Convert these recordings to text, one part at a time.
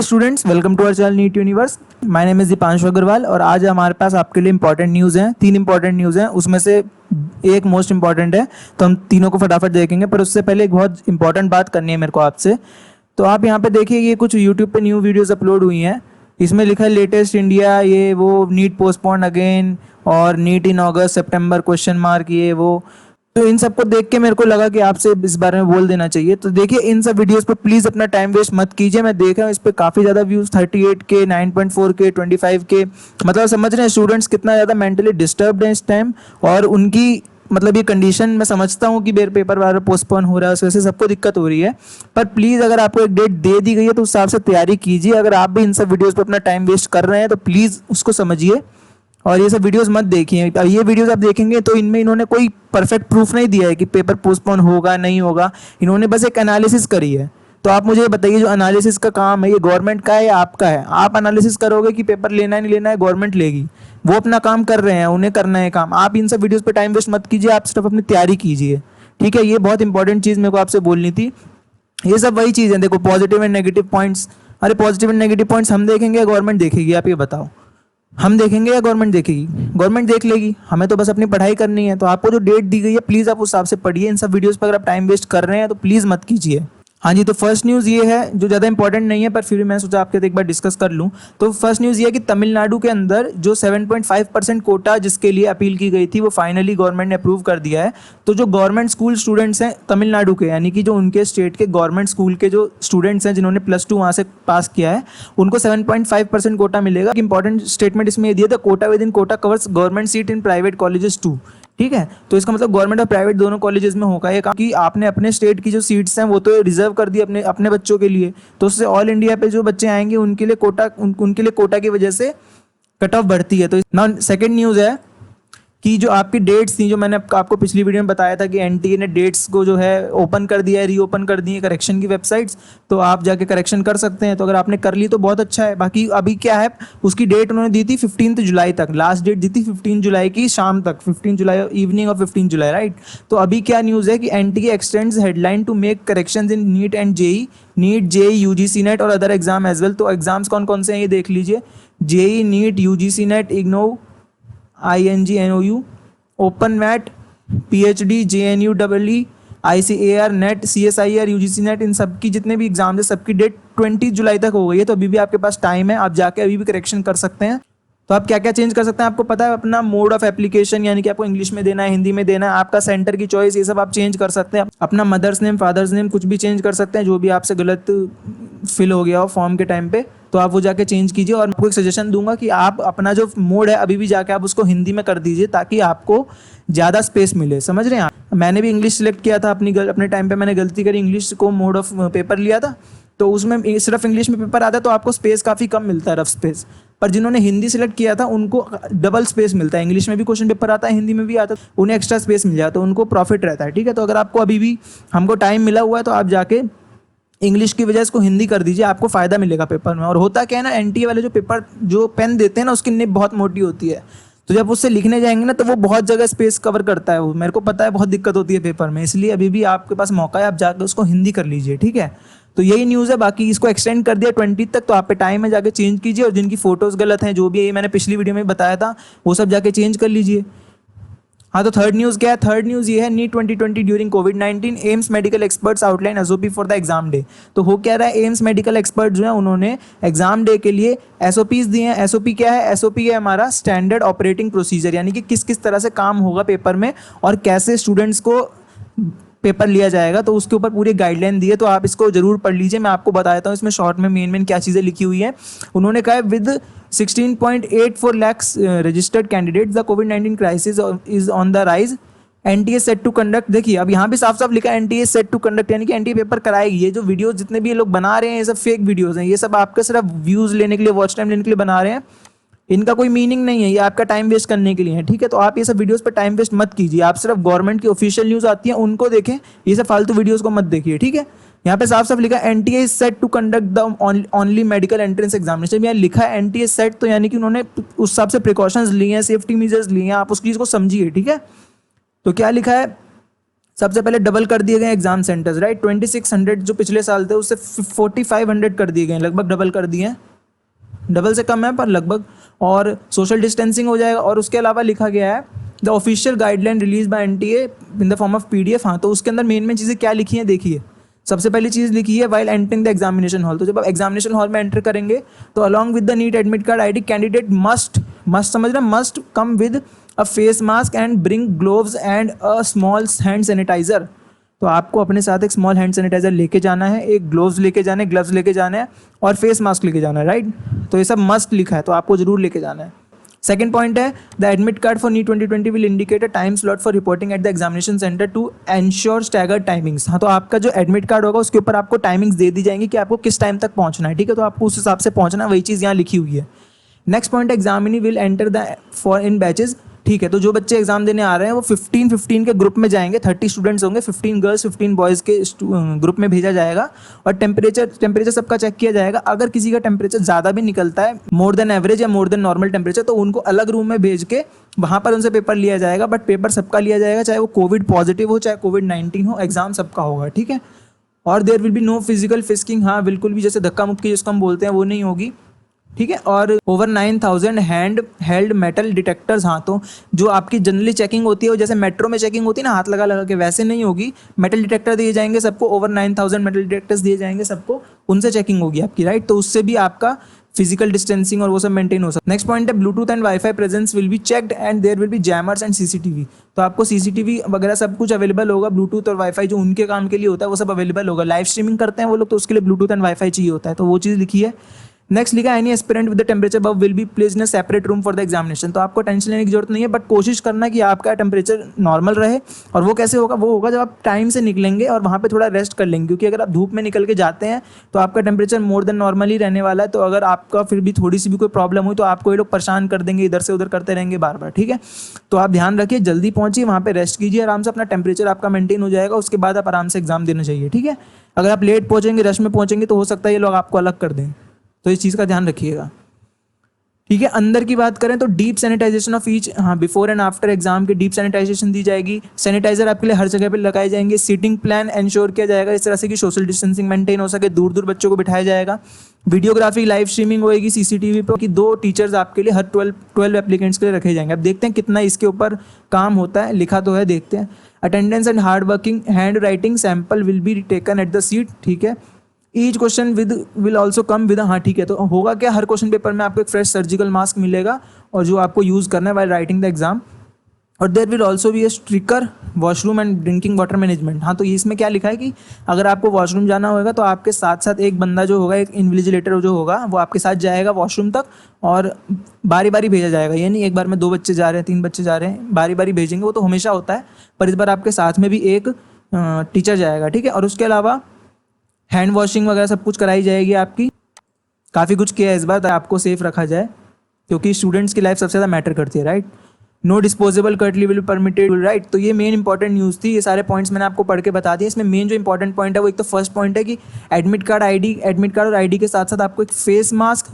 Hello students, welcome to our channel NEET universe. My name is Dipanshu Agarwal और आज हमारे पास आपके लिए इंपॉर्टेंट न्यूज़ हैं। 3 इंपॉर्टेंट न्यूज़ हैं, उसमें से एक मोस्ट इंपॉर्टेंट है, तो हम तीनों को फटाफट देखेंगे। पर उससे पहले एक बहुत इंपॉर्टेंट बात करनी है मेरे को आपसे। तो आप यहाँ पे देखिए, ये कुछ यूट्यूब पे न्यू वीडियोज़ अपलोड हुई हैं। इसमें लिखा है लेटेस्ट इंडिया, ये वो, नीट पोस्टपोन्ड अगेन और नीट इन अगस्त सितंबर क्वेश्चन मार्क, ये वो। तो इन सबको देख के मेरे को लगा कि आपसे इस बारे में बोल देना चाहिए। तो देखिए, इन सब वीडियोस पे प्लीज़ अपना टाइम वेस्ट मत कीजिए। मैं देख रहा हूँ इस पे काफ़ी ज़्यादा व्यूज़, 38K, 9.4K, 25K। मतलब समझ रहे हैं स्टूडेंट्स कितना ज़्यादा मेंटली डिस्टर्ब्ड हैं इस टाइम। और उनकी मतलब ये कंडीशन मैं समझता हूँ कि मेरे पेपर बार पोस्टपोन हो रहा है, उस वजह से सबको दिक्कत हो रही है। पर प्लीज़ अगर आपको एक डेट दे दी गई है तो उस हिसाब से तैयारी कीजिए। अगर आप भी इन सब वीडियोज़ पर अपना टाइम वेस्ट कर रहे हैं तो प्लीज़ उसको समझिए और ये सब वीडियोस मत देखिए। अब ये वीडियोस आप देखेंगे तो इनमें इन्होंने कोई परफेक्ट प्रूफ नहीं दिया है कि पेपर पोस्टपोन होगा नहीं होगा। इन्होंने बस एक एनालिसिस करी है। तो आप मुझे बताइए, जो एनालिसिस का काम है ये गवर्नमेंट का है या आपका है? आप एनालिसिस करोगे कि पेपर लेना है नहीं लेना है, गवर्नमेंट लेगी। वो अपना काम कर रहे हैं, उन्हें करना है काम। आप इन सब वीडियोज़ पर टाइम वेस्ट मत कीजिए, आप सिर्फ अपनी तैयारी कीजिए, ठीक है। ये बहुत इंपॉर्टेंट चीज़ मेरे को आपसे बोलनी थी। ये सब वही चीज़ है, देखो, पॉजिटिव एंड नेगेटिव पॉइंट्स। अरे पॉजिटिव एंड नेगेटिव पॉइंट्स हम देखेंगे या गवर्नमेंट देखेगी? आप ये बताओ, हम देखेंगे या गवर्नमेंट देखेगी? गवर्नमेंट देख लेगी, हमें तो बस अपनी पढ़ाई करनी है। तो आपको जो डेट दी गई है प्लीज़ आप उस हिसाब से पढ़िए। इन सब वीडियोस पर अगर आप टाइम वेस्ट कर रहे हैं तो प्लीज़ मत कीजिए। हाँ जी, तो फर्स्ट न्यूज़ ये है, जो ज़्यादा इंपॉर्टेंट नहीं है पर फिर भी मैं सोचा आपके साथ एक बार डिस्कस कर लूँ। तो फर्स्ट न्यूज़ ये है कि तमिलनाडु के अंदर जो 7.5% कोटा जिसके लिए अपील की गई थी वो फाइनली गवर्नमेंट ने अप्रूव कर दिया है। तो जो गवर्नमेंट स्कूल स्टूडेंट्स हैं तमिलनाडु के, यानी कि जो उनके स्टेट के गवर्नमेंट स्कूल के जो स्टूडेंट्स हैं जिन्होंने +2 वहाँ से पास किया है, उनको 7.5% कोटा मिलेगा। इंपॉर्टेंट स्टेटमेंट इसमें ये दिया था, quota within quota covers government seat in private colleges too. ठीक है, तो इसका मतलब गवर्नमेंट और प्राइवेट दोनों कॉलेजेस में होगा ये काम कि आपने अपने स्टेट की जो सीट्स हैं वो तो रिजर्व कर दी अपने अपने बच्चों के लिए। तो उससे ऑल इंडिया पे जो बच्चे आएंगे उनके लिए कोटा की वजह से कट ऑफ बढ़ती है। तो ना सेकंड न्यूज़ है कि जो आपकी डेट्स थी, जो मैंने आपको पिछली वीडियो में बताया था कि एनटीए ने डेट्स को जो है ओपन कर दिया है, रीओपन कर दी है करेक्शन की वेबसाइट्स। तो आप जाके करेक्शन कर सकते हैं। तो अगर आपने कर ली तो बहुत अच्छा है। बाकी अभी क्या है, उसकी डेट उन्होंने दी थी 15 जुलाई तक, लास्ट डेट दी थी 15 जुलाई की शाम तक, 15 July evening of 15 July, right. तो अभी क्या न्यूज़ है कि NTA extends headline to make corrections in NEET and JEE, NEET, JEE, UGC NET और अदर एग्जाम एज वेल। तो एग्जाम्स कौन कौन से हैं ये देख लीजिए, JEE, NEET, UGC NET, IGNOU, INGNOU, open MAT, PhD, JNU EE, ICAR NET, CSIR, UGC NET, इन सब की जितने भी एग्जाम है सबकी डेट 20 जुलाई तक हो गई है। तो अभी भी आपके पास टाइम है, आप जाके अभी भी करेक्शन कर सकते हैं। तो आप क्या क्या चेंज कर सकते हैं आपको पता है? अपना मोड ऑफ एप्लीकेशन, यानी कि आपको इंग्लिश में देना है, हिंदी में देना है, आपका सेंटर की चॉइस, ये सब आप चेंज कर सकते हैं। अपना मदर्स नेम, फादर्स नेम कुछ भी चेंज कर सकते हैं, जो भी आपसे गलत फिल हो गया हो फॉर्म के टाइम पे, तो आप वो जाके चेंज कीजिए। और मैं आपको एक सजेशन दूंगा कि आप अपना जो मोड है अभी भी जाके आप उसको हिंदी में कर दीजिए, ताकि आपको ज़्यादा स्पेस मिले। समझ रहे हैं आप? मैंने भी इंग्लिश सेलेक्ट किया था अपने टाइम पे, मैंने गलती करी, इंग्लिश को मोड ऑफ पेपर लिया था। तो उसमें सिर्फ इंग्लिश में पेपर आता है तो आपको स्पेस काफ़ी कम मिलता है, रफ स्पेस। पर जिन्होंने हिंदी सेलेक्ट किया था उनको डबल स्पेस मिलता है। इंग्लिश में भी क्वेश्चन पेपर आता है, हिंदी में भी आता है, उन्हें एक्स्ट्रा स्पेस मिल जाता है, तो उनको प्रॉफिट रहता है। ठीक है, तो अगर आपको अभी भी हमको टाइम मिला हुआ है तो आप जाके इंग्लिश की वजह इसको हिंदी कर दीजिए, आपको फ़ायदा मिलेगा पेपर में। और होता क्या है ना, एनटीए वाले जो पेपर जो पेन देते हैं ना, उसकी निब बहुत मोटी होती है। तो जब उससे लिखने जाएंगे ना तो वो बहुत जगह स्पेस कवर करता है। वो मेरे को पता है, बहुत दिक्कत होती है पेपर में। इसलिए अभी भी आपके पास मौका है, आप जाकर उसको हिंदी कर लीजिए, ठीक है। तो यही न्यूज़ है। बाकी इसको एक्सटेंड कर दिया 20 तक, तो आप पे टाइम है, जाके चेंज कीजिए। और जिनकी फ़ोटोज़ गलत हैं, जो भी है, मैंने पिछली वीडियो में बताया था, वो सब जाके चेंज कर लीजिए। हाँ, तो थर्ड न्यूज़ क्या है? थर्ड न्यूज़ ये है, नीट 2020 ड्यूरिंग कोविड-19 AIIMS medical experts outline SOP for the exam day. तो हो क्या रहा है, एम्स मेडिकल एक्सपर्ट जो है उन्होंने एग्जाम डे के लिए SOPs दिए हैं। SOP क्या है? SOP है हमारा स्टैंडर्ड ऑपरेटिंग प्रोसीजर, यानी कि किस किस तरह से काम होगा पेपर में और कैसे स्टूडेंट्स को पेपर लिया जाएगा। तो उसके ऊपर पूरी गाइडलाइन दी है, तो आप इसको जरूर पढ़ लीजिए। मैं आपको बता देता हूँ इसमें शॉर्ट में मेन क्या चीज़ें लिखी हुई हैं। उन्होंने कहा है, with 16.84 lakhs registered candidates the कोविड-19 crisis is on the rise, NTA set to conduct. देखिए अब यहाँ भी साफ साफ लिखा है एनटीए सेट टू कंडक्ट, यानी कि एनटीए पेपर कराएगी। ये जो वीडियोस जितने भी ये लोग बना रहे हैं ये सब फेक वीडियोस हैं, ये सब आपके सिर्फ व्यूज़ लेने के लिए, वॉच टाइम लेने के लिए बना रहे हैं। इनका कोई मीनिंग नहीं है, ये आपका टाइम वेस्ट करने के लिए है, ठीक है। तो आप ये सब वीडियोस पर टाइम वेस्ट मत कीजिए। आप सिर्फ गवर्नमेंट की ऑफिशियल न्यूज़ आती है उनको देखें, ये सब फालतू वीडियोस को मत देखिए, ठीक है। यहाँ पे साफ साफ लिखा है NTA is set to conduct the only medical entrance examination. यहाँ लिखा है एनटीए सेट, तो यानी कि उन्होंने उस हिसाब से प्रिकॉशंस लिए हैं, सेफ्टी मेजर्स लिए हैं, आप उस चीज़ को समझिए, ठीक है। तो क्या लिखा है, सबसे पहले डबल कर दिए गए एग्जाम सेंटर्स, राइट। 2600 जो पिछले साल थे उससे 4500 कर दिए गए, लगभग डबल कर दिए हैं, डबल से कम है पर लगभग। और सोशल डिस्टेंसिंग हो जाएगा। और उसके अलावा लिखा गया है the official guideline release by NTA in the form of PDF. हाँ, तो उसके अंदर मेन चीज़ें क्या लिखी हैं देखिए। सबसे पहली चीज़ लिखी है while entering the examination hall. तो जब आप एग्जामिनेशन हॉल में एंटर करेंगे तो along with the NEET admit card ID candidate must समझ रहे, must come with a face mask and bring gloves and a small hand sanitiser. तो आपको अपने साथ एक स्मॉल हैंड सैनिटाइजर लेके जाना है, एक ग्लोव्स लेके जाने, ग्लव्स लेके जाना है और फेस मास्क लेके जाना है, राइट। तो ये सब मस्ट लिखा है, तो आपको जरूर लेके जाना है। सेकंड पॉइंट है the admit card for NEET 2020 will indicate a time slot for reporting at the examination centre to ensure staggered timings. हाँ, तो आपका जो एडमिट कार्ड होगा उसके ऊपर आपको टाइमिंग्स दे दी जाएंगी कि आपको किस टाइम तक पहुंचना है, ठीक है। तो आपको उस हिसाब से पहुंचना है, वही चीज़ यहाँ लिखी हुई है। Next point, examinee will enter the for in batches, ठीक है। तो जो बच्चे एग्जाम देने आ रहे हैं वो 15 के ग्रुप में जाएंगे, 30 स्टूडेंट्स होंगे, 15 गर्ल्स 15 बॉयज़ के ग्रुप में भेजा जाएगा। और टेम्परेचर सबका चेक किया जाएगा। अगर किसी का टेम्परेचर ज़्यादा भी निकलता है, मोर देन एवरेज या मोर देन नॉर्मल टेम्परेचर, तो उनको अलग रूम में भेज के वहाँ पर उनसे पेपर लिया जाएगा। बट पेपर सबका लिया जाएगा, चाहे वो कोविड पॉजिटिव हो चाहे COVID-19 हो, एग्जाम सबका होगा, ठीक है। और there will be no physical frisking, हाँ बिल्कुल भी जैसे धक्का मुक्की जिसको हम बोलते हैं वो नहीं होगी, ठीक है। और over 9000 hand held metal detectors, हाँ तो जो आपकी जनरली चेकिंग होती है, जैसे मेट्रो में चेकिंग होती है ना हाथ लगा लगा के, वैसे नहीं होगी। मेटल डिटेक्टर दिए जाएंगे सबको, ओवर 9000 मेटल डिटेक्टर्स दिए जाएंगे सबको, उनसे चेकिंग होगी आपकी, राइट। तो उससे भी आपका फिजिकल डिस्टेंसिंग और वो सब मेंटेन हो सकता है। नेक्स्ट पॉइंट है bluetooth and wifi presence will be checked and there will be jammers and CCTV. तो आपको सीसीटीवी वगैरह सब कुछ अवेलेबल होगा, ब्लूटूथ और वाईफाई जो उनके काम के लिए होता है वो सब अवेलेबल होगा। लाइव स्ट्रीमिंग करते हैं वो लोग, तो उसके लिए ब्लूटूथ एंड वाईफाई चाहिए होता है, तो वो चीज़ लिखी है। नेक्स्ट लिखा any aspirant with the temperature above will be placed in a separate room for the examination. तो आपको टेंशन लेने की जरूरत नहीं है, बट कोशिश करना कि आपका टेम्परेचर नॉर्मल रहे। और वो कैसे होगा, वो होगा जब आप टाइम से निकलेंगे और वहाँ पे थोड़ा रेस्ट कर लेंगे, क्योंकि अगर आप धूप में निकल के जाते हैं तो आपका टेम्परेचर मोर देन नॉर्मल ही रहने वाला है। तो अगर आपका फिर भी थोड़ी सी भी कोई प्रॉब्लम हुई तो आपको ये लोग परेशान कर देंगे, इधर से उधर करते रहेंगे बार बार, ठीक है। तो आप ध्यान रखिए, जल्दी पहुँचिए, वहाँ पर रेस्ट कीजिए आराम से, अपना टेम्परेचर आपका मेंटेन हो जाएगा, उसके बाद आप आराम से एग्जाम देना चाहिए, ठीक है। अगर आप लेट पहुँचेंगे, रश में पहुँचेंगे, तो हो सकता है ये लोग आपको अलग कर दें, तो इस चीज़ का ध्यान रखिएगा, ठीक है। अंदर की बात करें तो डीप सैनिटाइजेशन ऑफ ईच, हाँ बिफोर एंड आफ्टर एग्जाम की डीप सैनिटाइजेशन दी जाएगी। सैनिटाइजर आपके लिए हर जगह पे लगाए जाएंगे। सीटिंग प्लान इंश्योर किया जाएगा इस तरह से कि सोशल डिस्टेंसिंग मेंटेन हो सके, दूर दूर बच्चों को बिठाया जाएगा। वीडियोग्राफी लाइव स्ट्रीमिंग होएगी सीसीटीवी पर, कि 2 टीचर्स आपके लिए हर 12 एप्लीकेंट्स के लिए रखे जाएंगे। अब देखते हैं कितना इसके ऊपर काम होता है, लिखा तो है, देखते हैं। Attendance and hard working hand writing sample will be taken at the seat, ठीक है। Each question will also come with, हाँ ठीक है। तो होगा क्या, हर क्वेश्चन पेपर में आपको एक फ्रेश सर्जिकल मास्क मिलेगा और जो आपको यूज़ करना है वाइल राइटिंग द एग्जाम। और there will also be a stricter washroom and drinking water management. हाँ, तो इसमें क्या लिखा है कि अगर आपको वॉशरूम जाना होगा तो आपके साथ साथ एक बंदा जो होगा, एक इन्विजिलेटर जो होगा, वो आपके साथ जाएगा वॉशरूम तक और बारी बारी भेजा जाएगा। ये नहीं एक बार में 2 बच्चे जा रहे हैं, 3 बच्चे जा रहे हैं, बारी बारी भेजेंगे, वो तो हमेशा होता है, पर इस बार आपके साथ में भी एक टीचर जाएगा, ठीक है। और उसके अलावा हैंड वॉशिंग वगैरह सब कुछ कराई जाएगी आपकी। काफ़ी कुछ किया है इस बार, तो आपको सेफ रखा जाए, क्योंकि स्टूडेंट्स की लाइफ सबसे ज़्यादा मैटर करती है, राइट। नो डिस्पोजेबल कटली विल परमिटेड, राइट। तो ये मेन इंपॉर्टेंट न्यूज़ थी, ये सारे पॉइंट्स मैंने आपको पढ़ के बता दिए। इसमें मेन जो इंपॉर्टेंट पॉइंट है वो एक तो फर्स्ट पॉइंट है कि एडमिट कार्ड और आईडी के साथ साथ आपको एक फेस मास्क,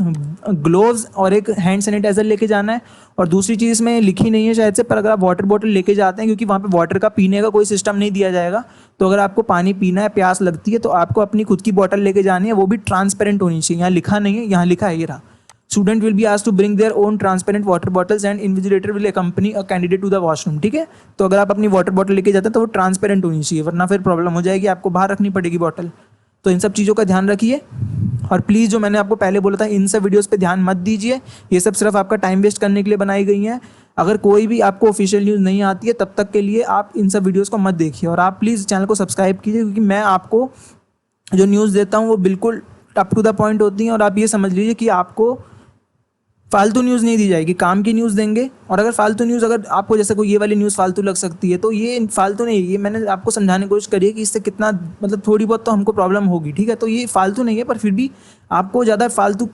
ग्लोव्स और एक हैंड सैनिटाइजर लेके जाना है। और दूसरी चीज़ इसमें लिखी नहीं है शायद से, पर अगर आप वाटर बॉटल लेके जाते हैं, क्योंकि वहाँ पे वाटर का पीने का कोई सिस्टम नहीं दिया जाएगा, तो अगर आपको पानी पीना है, प्यास लगती है, तो आपको अपनी खुद की बॉटल लेके जानी है, वो भी ट्रांसपेरेंट होनी चाहिए। यहाँ लिखा नहीं है, यहाँ लिखा है, ये रहा। Student will be asked to bring their own transparent water bottles and invigilator will accompany a candidate to the washroom, ठीक है। तो अगर आप अपनी वाटर बॉटल लेके जाते हैं तो वो ट्रांसपेरेंट होनी चाहिए, वरना फिर प्रॉब्लम हो जाएगी, आपको बाहर रखनी पड़ेगी बॉटल। तो इन सब चीज़ों का ध्यान रखिए। और प्लीज़ जो मैंने आपको पहले बोला था, इन सब वीडियोस पे ध्यान मत दीजिए, ये सब सिर्फ आपका टाइम वेस्ट करने के लिए बनाई गई हैं। अगर कोई भी आपको ऑफिशियल न्यूज़ नहीं आती है तब तक के लिए आप इन सब वीडियोस को मत देखिए। और आप प्लीज़ चैनल को सब्सक्राइब कीजिए, क्योंकि मैं आपको जो न्यूज़ देता हूँ वो बिल्कुल अप टू द पॉइंट होती हैं। और आप ये समझ लीजिए कि आपको फालतू न्यूज़ नहीं दी जाएगी, काम की न्यूज़ देंगे। और अगर फालतू न्यूज़, अगर आपको जैसे कोई ये वाली न्यूज़ फालतू लग सकती है, तो ये फालतू नहीं है, ये मैंने आपको समझाने की कोशिश करी है कि इससे कितना मतलब थोड़ी बहुत तो हमको प्रॉब्लम होगी, ठीक है। तो ये फालतू नहीं है, पर फिर भी आपको ज़्यादा फालतू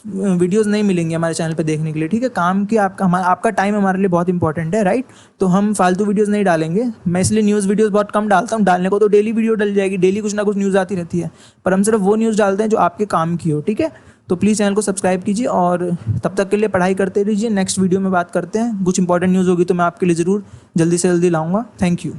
वीडियोस नहीं मिलेंगे हमारे चैनल पे देखने के लिए, ठीक है। काम की आपका टाइम हमारे लिए बहुत इंपॉर्टेंट है, राइट। तो हम फालतू वीडियोस नहीं डालेंगे। मैं इसलिए न्यूज़ वीडियोस बहुत कम डालता हूँ, डालने को तो डेली वीडियो डल जाएगी, डेली कुछ ना कुछ न्यूज़ आती रहती है, पर हम सिर्फ वो न्यूज़ डालते हैं जो आपके काम की हो, ठीक है। तो प्लीज़ चैनल को सब्सक्राइब कीजिए और तब तक के लिए पढ़ाई करते रहिए। नेक्स्ट वीडियो में बात करते हैं, कुछ इंपॉर्टेंट न्यूज़ होगी तो मैं आपके लिए ज़रूर जल्दी से जल्दी लाऊंगा। Thank you.